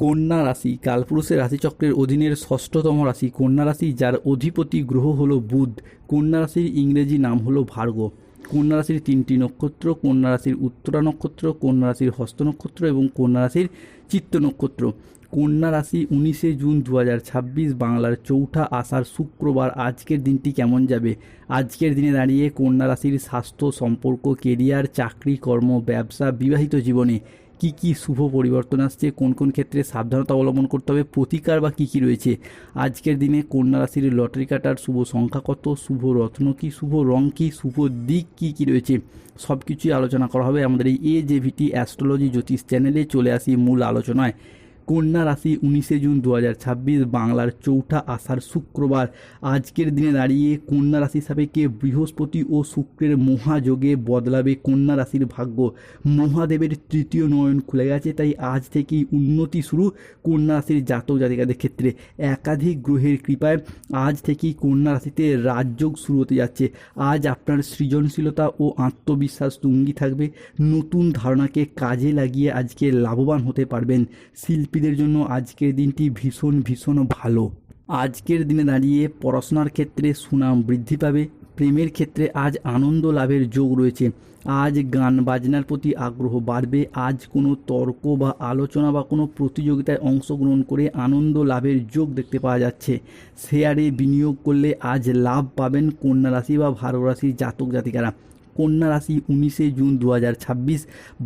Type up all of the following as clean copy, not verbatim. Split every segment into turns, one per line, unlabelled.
কন্যা রাশি কালপুরুষের রাশিচক্রের অধীনের ষষ্ঠতম রাশি কন্যা রাশি, যার অধিপতি গ্রহ হলো বুধ। কন্যা রাশির ইংরেজি নাম হলো ভার্গ। কন্যা রাশির তিনটি নক্ষত্র: কন্যা রাশির উত্তরা নক্ষত্র, কন্যা রাশির হস্ত নক্ষত্র এবং কন্যা রাশির চিত্ত নক্ষত্র। কন্যা রাশি 19শে জুন 2026 বাংলার চৌঠা আষাঢ় শুক্রবার। আজকের দিনটি কেমন যাবে? আজকের দিনে দাঁড়িয়ে কন্যা রাশির স্বাস্থ্য, সম্পর্ক, কেরিয়ার, চাকরি, কর্ম, ব্যবসা, বিবাহিত জীবনে কি কি শুভ পরিবর্তন আসছে, কোন কোন ক্ষেত্রে সাবধানতা অবলম্বন করতে হবে, প্রতিকার বা কী কী রয়েছে। আজকের দিনে কন্যা রাশির লটারি কাটার শুভ সংখ্যা কত, শুভ রত্ন কী, শুভ রং কী, শুভ দিক কী কী রয়েছে, সব কিছুই আলোচনা করা হবে আমাদের এই AJVT অ্যাস্ট্রোলজি জ্যোতিষ চ্যানেলে। চলে আসি মূল আলোচনায়। কন্যা রাশি 19শে জুন 2026 বাংলার চৌঠা আষাঢ় শুক্রবার। আজকের দিনে দাঁড়িয়ে কন্যা রাশি সাপেক্ষে বৃহস্পতি ও শুক্রের মহাযোগে বদলাবে কন্যা রাশির ভাগ্য। মহাদেবের তৃতীয় নয়ন খুলে গেছে, তাই আজ থেকেই উন্নতি শুরু কন্যা রাশির জাতক জাতিকাদের ক্ষেত্রে। একাধিক গ্রহের কৃপায় আজ থেকেই কন্যা রাশিতে রাজযোগ শুরু হতে যাচ্ছে। আজ আপনার সৃজনশীলতা ও আত্মবিশ্বাস তুঙ্গি থাকবে। নতুন ধারণাকে কাজে লাগিয়ে আজকে লাভবান হতে পারবেন। শিল্পীদের জন্য আজকের দিনটি ভীষণ ভীষণ ভালো। আজকের দিনে দাঁড়িয়ে পড়াশোনার ক্ষেত্রে সুনাম বৃদ্ধি পাবে। প্রেমের ক্ষেত্রে আজ আনন্দ লাভের যোগ রয়েছে। আজ গান বাজনার প্রতি আগ্রহ বাড়বে। আজ কোনো তর্ক বা আলোচনা বা কোনো প্রতিযোগিতায় অংশগ্রহণ করে আনন্দ লাভের যোগ দেখতে পাওয়া যাচ্ছে। শেয়ারে বিনিয়োগ করলে আজ লাভ পাবেন কন্যা রাশি বা ভার্গ রাশির জাতক জাতিকারা। কন্যা রাশি 19শে জুন 2026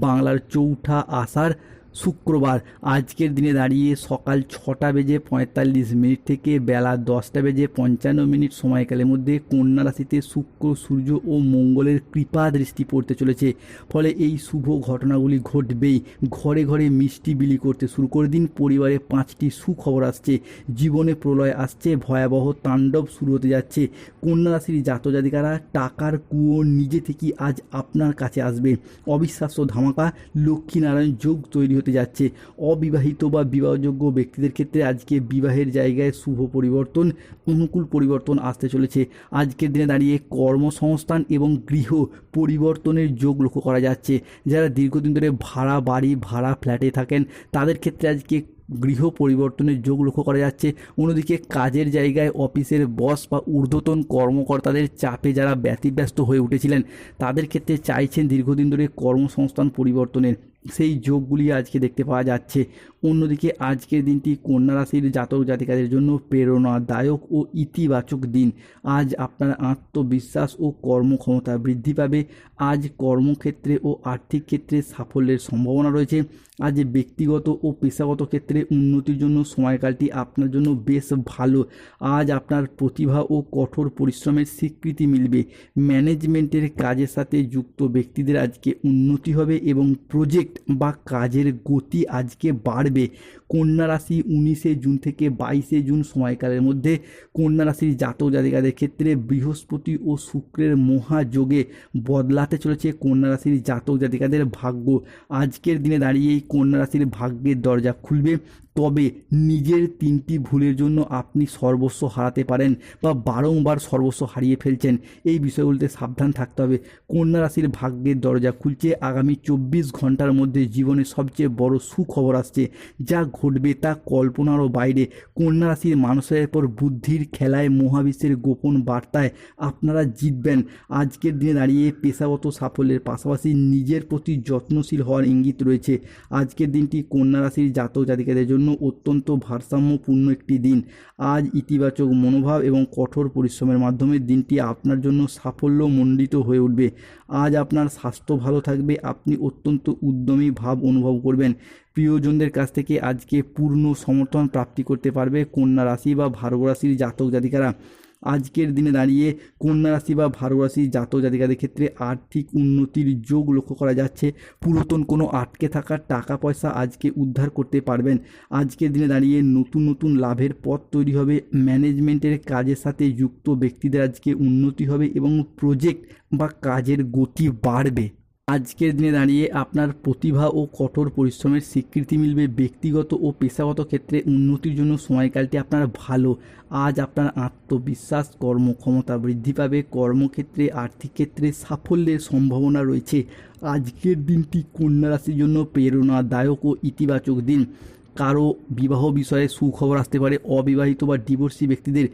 বাংলার চৌঠা আষাঢ় শুক্রবার। আজকের দিনে দাঁড়িয়ে সকাল 6:45 থেকে বেলা 10:55 সময়কালের মধ্যে কন্যা রাশিতে শুক্র, সূর্য ও মঙ্গলের কৃপা দৃষ্টি পড়তে চলেছে। ফলে এই শুভ ঘটনাগুলি ঘটবেই। ঘরে ঘরে মিষ্টি বিলি করতে শুরু করে দিন। পরিবারে 5টি সুখবর আসছে। জীবনে প্রলয় আসছে। ভয়াবহ তাণ্ডব শুরু হতে যাচ্ছে। কন্যা রাশির জাতক জাতিকারা, টাকার কুয়ো নিজে থেকেই আজ আপনার কাছে আসবে। অবিশ্বাস্য ধামাকা লক্ষ্মীনারায়ণ যোগ তৈরি হতে যাচ্ছে। অবিবাহিত বা বিবাহযোগ্য ব্যক্তিদের ক্ষেত্রে আজকে বিবাহের জায়গায় শুভ পরিবর্তন, অনুকূল পরিবর্তন আসতে চলেছে। আজকের দিনে দাঁড়িয়ে কর্মসংস্থান এবং গৃহ পরিবর্তনের যোগ লক্ষ্য করা যাচ্ছে। যারা দীর্ঘদিন ধরে ভাড়া বাড়ি, ভাড়া ফ্ল্যাটে থাকেন, তাদের ক্ষেত্রে আজকে গৃহ পরিবর্তনের যোগ লক্ষ্য করা যাচ্ছে। অন্যদিকে কাজের জায়গায় অফিসের বস বা ঊর্ধ্বতন কর্মকর্তাদের চাপে যারা ব্যতিব্যস্ত হয়ে উঠেছিলেন, তাদের ক্ষেত্রে চাইছেন দীর্ঘদিন ধরে কর্মসংস্থান পরিবর্তনের, সেই যোগগুলি আজকে দেখতে পাওয়া যাচ্ছে। অন্যদিকে আজকের দিনটি কন্যা রাশির জাতক জাতিকাদের জন্য প্রেরণাদায়ক ও ইতিবাচক দিন। আজ আপনার আত্মবিশ্বাস ও কর্মক্ষমতা বৃদ্ধি পাবে। আজ কর্মক্ষেত্রে ও আর্থিক ক্ষেত্রে সাফল্যের সম্ভাবনা রয়েছে। আজ ব্যক্তিগত ও পেশাগত ক্ষেত্রে উন্নতির জন্য সময়কালটি আপনার জন্য বেশ ভালো। আজ আপনার প্রতিভা ও কঠোর পরিশ্রমের স্বীকৃতি মিলবে। ম্যানেজমেন্টের কাজের সাথে যুক্ত ব্যক্তিদের আজকে উন্নতি হবে এবং প্রজেক্ট বা কাজের গতি আজকে বাড়বে। কন্যা রাশি 19শে জুন থেকে 22শে জুন সময়কালের মধ্যে কন্যা রাশির জাতক জাতিকাদের ক্ষেত্রে বৃহস্পতি ও শুক্রের মহাযোগে বদলাতে চলেছে কন্যা রাশির জাতক জাতিকাদের ভাগ্য। আজকের দিনে দাঁড়িয়েই কন্যা রাশির ভাগ্যের দরজা খুলবে। তবে নিজের 3টি ভুলের জন্য আপনি সর্বস্ব হারাতে পারেন বা বারংবার সর্বস্ব হারিয়ে ফেলছেন। এই বিষয়গুলিতে সাবধান থাকতে হবে। কন্যা রাশির ভাগ্যের দরজা খুলছে। আগামী 24 ঘন্টার মধ্যে জীবনের সবচেয়ে বড় সুখবর আসছে। যা ঘটবে তা কল্পনারও বাইরে। কন্যা রাশির মানুষের পর বুদ্ধির খেলায়, মহাবিশ্বের গোপন বার্তায় আপনারা জিতবেন। আজকের দিনে দাঁড়িয়ে পেশাগত সাফল্যের পাশাপাশি নিজের প্রতি যত্নশীল হওয়ার ইঙ্গিত রয়েছে। আজকের দিনটি কন্যা রাশির জাতক জাতিকাদের জন্য অত্যন্ত ভারসাম্যপূর্ণ একটি দিন। আজ ইতিবাচক মনোভাব এবং কঠোর পরিশ্রমের মাধ্যমে দিনটি আপনার জন্য সাফল্যমণ্ডিত হয়ে উঠবে। আজ আপনার স্বাস্থ্য ভালো থাকবে। আপনি অত্যন্ত উদ্যমী ভাব অনুভব করবেন। প্রিয়জনদের কাছ থেকে আজকে পূর্ণ সমর্থন প্রাপ্তি করতে পারবে কন্যা রাশি বা ভার্গ রাশির জাতক জাতিকারা। আজকের দিনে দাঁড়িয়ে কন্যা রাশি বা ভার্গ রাশির জাতক জাতিকাদের ক্ষেত্রে আর্থিক উন্নতির যোগ লক্ষ্য করা যাচ্ছে। পুরাতন কোনো আটকে থাকা টাকা পয়সা আজকে উদ্ধার করতে পারবেন। আজকের দিনে দাঁড়িয়ে নতুন নতুন লাভের পথ তৈরি হবে। ম্যানেজমেন্টের কাজের সাথে যুক্ত ব্যক্তিদের আজকে উন্নতি হবে এবং প্রজেক্ট বা কাজের গতি বাড়বে। আজকের দিনে দাঁড়িয়ে আপনার প্রতিভা ও কঠোর পরিশ্রমের স্বীকৃতি মিলবে। ব্যক্তিগত ও পেশাগত ক্ষেত্রে উন্নতির জন্য সময়কালটি আপনার ভালো। আজ আপনার আত্মবিশ্বাস, কর্মক্ষমতা বৃদ্ধি পাবে। কর্মক্ষেত্রে, আর্থিক ক্ষেত্রে সাফল্যের সম্ভাবনা রয়েছে। আজকের দিনটি কন্যা রাশির জন্য প্রেরণাদায়ক ও ইতিবাচক দিন। কারো বিবাহ বিষয়ে সুখবর আসতে পারে। অবিবাহিত বা ডিভোর্সি ব্যক্তিদের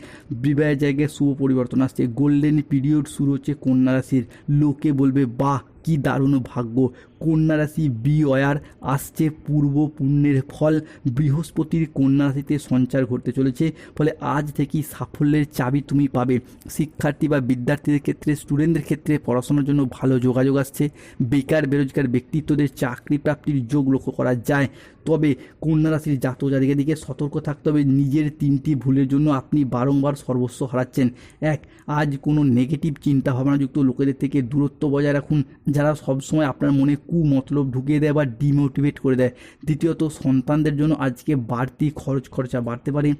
বিবাহের জায়গায় শুভ পরিবর্তন আসছে। গোল্ডেন পিরিয়ড শুরু হচ্ছে কন্যা রাশির। লোকে বলবে বাহ কি দারুণ ভাগ্য। কন্যা রাশি বি ওয়ার, আসছে পূর্ব পুণ্যের ফল। বৃহস্পতির কন্যা রাশিতে সঞ্চার ঘটতে চলেছে, ফলে আজ থেকেই সাফল্যের চাবি তুমি পাবে। শিক্ষার্থী বা বিদ্যার্থীদের ক্ষেত্রে, স্টুডেন্টদের ক্ষেত্রে পড়াশোনার জন্য ভালো যোগাযোগ আসছে। বেকার বেরোজগার ব্যক্তিত্বদের চাকরি প্রাপ্তির যোগ লক্ষ্য করা যায়। তবে কন্যা রাশির জাতক জাতিকের দিকে সতর্ক থাকতে হবে। নিজের 3টি ভুলের জন্য আপনি বারংবার সর্বস্ব হারাচ্ছেন। এক, আজ কোনো নেগেটিভ চিন্তা ভাবনাযুক্ত লোকেদের থেকে দূরত্ব বজায় রাখুন, যারা সবসময় আপনার মনে কুমতলব ঢুকিয়ে দেয় বা ডিমোটিভেট করে দেয়। দ্বিতীয়ত, সন্তানদের জন্য আজকে বাড়তি খরচা বাড়তে পারে।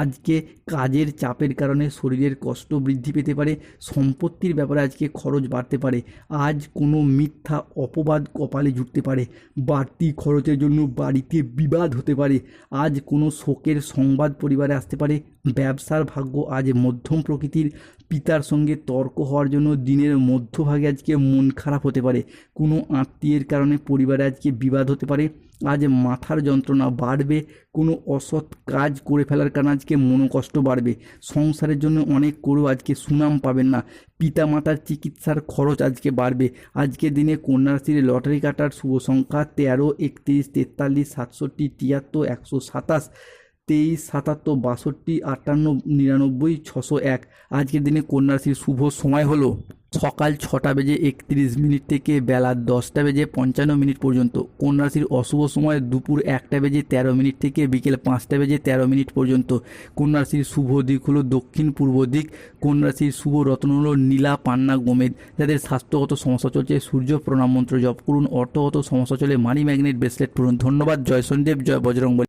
আজকে কাজের চাপের কারণে শরীরের কষ্ট বৃদ্ধি পেতে পারে। সম্পত্তির ব্যাপারে আজকে খরচ বাড়তে পারে। আজ কোনো মিথ্যা অপবাদ কপালে জুটতে পারে। বাড়তি খরচের জন্য বাড়িতে বিবাদ হতে পারে। আজ কোনো শোকের সংবাদ পরিবারে আসতে পারে। ব্যবসার ভাগ্য আজ মধ্যম প্রকৃতির। পিতার সঙ্গে তর্ক হওয়ার জন্য দিনের মধ্যভাগে আজকে মন খারাপ হতে পারে। কোনো আত্মীয়ের কারণে পরিবারে আজকে বিবাদ হতে পারে। আজ মাথার যন্ত্রণা বাড়বে। কোনো অসৎ কাজ করে ফেলার কারণে আজকে মনোকষ্ট বাড়বে। সংসারের জন্য অনেক করেও আজকে সুনাম পাবেন না। পিতামাতার চিকিৎসার খরচ আজকে বাড়বে। আজকের দিনে কন্যা রাশির লটারি কাটার শুভ সংখ্যা 13, 31, 43, 67, 73, 127, 23, 77, 62, 58, 99, 601। আজকের দিনে কন্যা রাশির শুভ সময় হলো সকাল 6:31 থেকে বেলা 10:55 পর্যন্ত। কন্যা রাশির অশুভ সময় দুপুর 1:13 থেকে বিকেল 5:13 পর্যন্ত। কন্যা রাশির শুভ দিক হলো দক্ষিণ পূর্ব দিক। কন্যা রাশির শুভ রত্ন হলো নীলা পান্না গোমেদ। যাদের স্বাস্থ্যগত সমস্যা চলছে সূর্য প্রণাম মন্ত্র জপ করুন। অর্থগত সমস্যা চলে মানি ম্যাগনেট ব্রেসলেট পরুন। ধন্যবাদ। জয় সন্দীপ, জয় বজরংবলী।